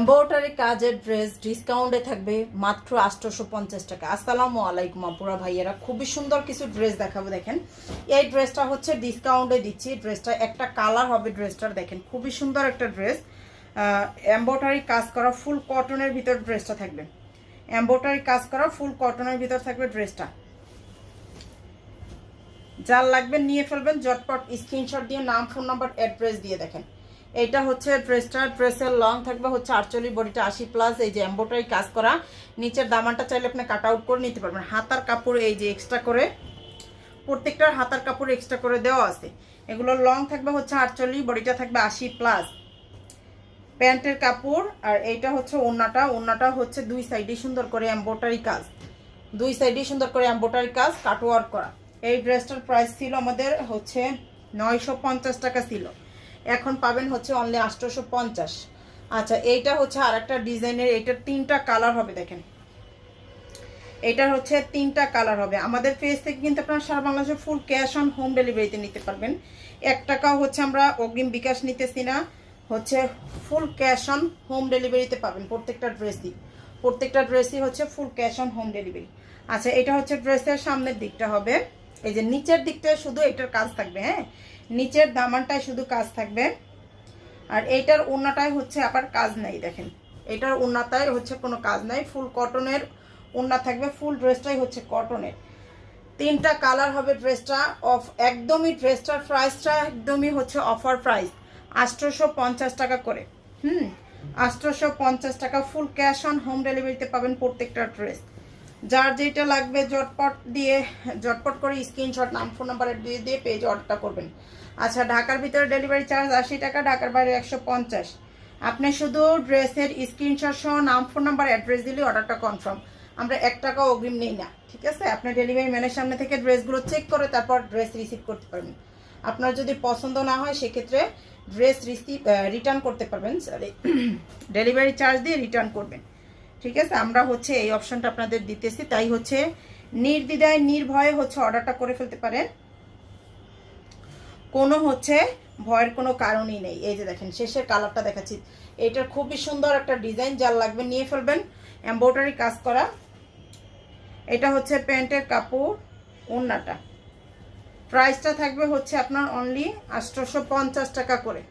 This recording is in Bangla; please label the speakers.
Speaker 1: এমব্রয়ডারি কাজের ড্রেস ডিসকাউন্টে থাকবে মাত্র 850 টাকা। আসসালামু আলাইকুম আপুরা ভাইয়েরা, খুবই সুন্দর কিছু ড্রেস দেখাবো। দেখেন এই ড্রেসটা হচ্ছে ডিসকাউন্টে দিচ্ছি। ড্রেসটা একটা কালার হবে, ড্রেসটার দেখেন খুবই সুন্দর একটা ড্রেস, এমব্রয়ডারি কাজ করা ফুল কটনের ভিতর ড্রেসটা থাকবে। এমব্রয়ডারি কাজ করা ফুল কটনের ভিতর থাকবে ড্রেসটা। যার লাগবে নিয়ে ফেলবেন, ঝটপট স্ক্রিনশট দিয়ে নাম, ফোন নাম্বার, অ্যাড্রেস দিয়ে। দেখেন এইটা হচ্ছে ড্রেসটা। ড্রেসের লং থাকবে হচ্ছে 48, বডিটা 80+। এই যে এমব্রয়ডারি কাজ করা, নিচের দামানটা চাইলে আপনি কাট আউট করে নিতে পারবেন। হাতার কাপড় এই যে এক্সট্রা করে, প্রত্যেকটার হাতার কাপড় এক্সট্রা করে দেওয়া আছে। এগুলোর লং থাকবে হচ্ছে 48, বডিটা থাকবে 80+। প্যান্টের কাপড়, আর এইটা হচ্ছে ওড়নাটা। ওড়নাটা হচ্ছে দুই সাইডে সুন্দর করে এমব্রয়ডারি কাজ, দুই সাইডে সুন্দর করে এমব্রয়ডারি কাজ কাটওয়ার্ক করা। এই ড্রেসটার প্রাইস ছিল আমাদের হচ্ছে 950 টাকা ছিল, এখন পাবেন হচ্ছে অনলি 850। আচ্ছা, এইটা হচ্ছে আর একটা ডিজাইনের, এইটার 3টা কালার হবে। দেখেন এইটার হচ্ছে 3টা কালার হবে। আমাদের পেজ থেকে কিন্তু আপনারা সারা বাংলাদেশে ফুল ক্যাশ অন হোম ডেলিভারিতে নিতে পারবেন। 1 টাকাও হচ্ছে আমরা অগ্রিম বিকাশ নিতেছি না, হচ্ছে ফুল ক্যাশ অন হোম ডেলিভারিতে পাবেন। প্রত্যেকটা ড্রেসই হচ্ছে full cash on home delivery. আচ্ছা, এটা হচ্ছে ড্রেসের সামনের দিকটা হবে। এই যে নিচের দিকটায় শুধু এটার কাজ থাকবে, হ্যাঁ, নিচের দামানটায় শুধু কাজ থাকবে। আর এইটার ওড়নাটায় হচ্ছে আবার কাজ নাই। দেখেন এটার ওড়নাটায় হচ্ছে কোনো কাজ নাই, ফুল কটনের ওড়না থাকবে। ফুল ড্রেসটাই হচ্ছে কটনের। 3টা কালার হবে ড্রেসটা। একদমই ড্রেসটার প্রাইসটা একদমই হচ্ছে অফার প্রাইস, 850 টাকা করে। 850 টাকা ফুল ক্যাশ অন হোম ডেলিভারিতে পাবেন প্রত্যেকটা ড্রেস। যার যেটা লাগবে ঝটপট করে স্ক্রিনশট, নাম, ফোন নাম্বার দিয়ে পেজে অর্ডারটা করবেন। আচ্ছা, ঢাকার ভিতরে ডেলিভারি চার্জ 80 টাকা, ঢাকার বাইরে 150। আপনি শুধু ড্রেসের স্ক্রিনশট সহ নাম, ফোন নাম্বার, অ্যাড্রেস দিলে অর্ডারটা কনফার্ম। আমরা 1 টাকা অগ্রিম নেই না, ঠিক আছে? আপনি ডেলিভারি ম্যানের সামনে থেকে ড্রেসগুলো চেক করে তারপর ড্রেস রিসিভ করতে পারবেন। আপনার যদি পছন্দ না হয় সেক্ষেত্রে ড্রেস রিটার্ন করতে পারবেন, সরি ডেলিভারি চার্জ দিয়ে রিটার্ন করবেন, ঠিক আছে? আমরা হচ্ছে এই অপশনটা আপনাদের দিতেছি, তাই হচ্ছে নির্দ্বিধায় নির্ভয়ে হচ্ছে অর্ডারটা করে ফেলতে পারেন। কোনো হচ্ছে ভয়ের কোনো কারণই নেই। এই যে দেখেন শেষের কালারটা দেখাচ্ছি, এইটার খুবই সুন্দর একটা ডিজাইন, যার লাগবে নিয়ে ফেলবেন। এমব্রয়ডারি কাজ করা, এটা হচ্ছে প্যান্টের কাপড়, ওড়নাটা। প্রাইসটা থাকবে হচ্ছে আপনার অনলি 850 টাকা করে।